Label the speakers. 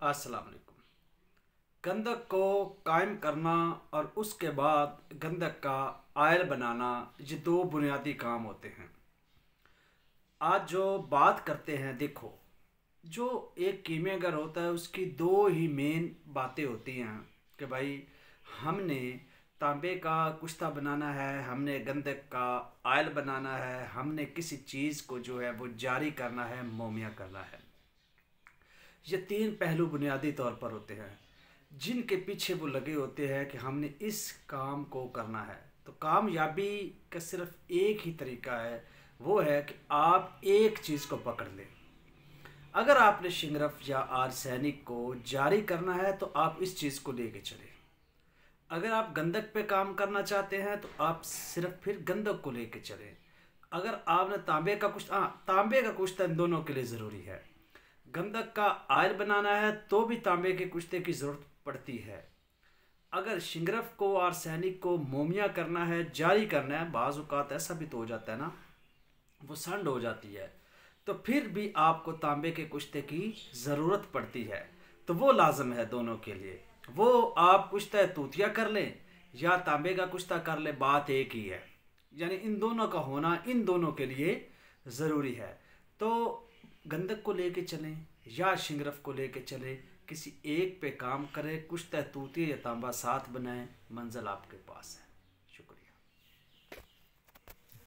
Speaker 1: अस्सलाम वालेकुम। गंधक को कायम करना और उसके बाद गंधक का आयल बनाना, ये दो बुनियादी काम होते हैं। आज जो बात करते हैं, देखो, जो एक कीमियागर होता है उसकी दो ही मेन बातें होती हैं कि भाई हमने तांबे का कुश्ता बनाना है, हमने गंधक का आयल बनाना है, हमने किसी चीज़ को जो है वो जारी करना है, मोमिया करना है। ये तीन पहलू बुनियादी तौर पर होते हैं जिनके पीछे वो लगे होते हैं कि हमने इस काम को करना है। तो कामयाबी का सिर्फ एक ही तरीका है, वो है कि आप एक चीज़ को पकड़ लें। अगर आपने शिंगरफ या आर्सेनिक को जारी करना है तो आप इस चीज़ को लेके चलें। अगर आप गंधक पे काम करना चाहते हैं तो आप सिर्फ फिर गंधक को लेके चलें। अगर आपने तांबे का कुश्ता इन दोनों के लिए ज़रूरी है। गंधक का आयल बनाना है तो भी तांबे के कुश्ते की ज़रूरत पड़ती है। अगर शिंगरफ को और सैनिक को मोमिया करना है, जारी करना है, बाज़ औक़ात ऐसा भी तो हो जाता है ना, वो संड हो जाती है, तो फिर भी आपको तांबे के कुश्ते की ज़रूरत पड़ती है। तो वो लाजम है दोनों के लिए। वो आप कुश्ता तूतिया कर लें या तांबे का कुश्ता कर लें, बात एक ही है। यानी इन दोनों का होना इन दोनों के लिए ज़रूरी है। तो गंधक को लेके चलें या शिंगरफ को लेके चलें, किसी एक पे काम करें, कुश्ता तूतिया या तांबा साथ बनाएं, मंजिल आपके पास है।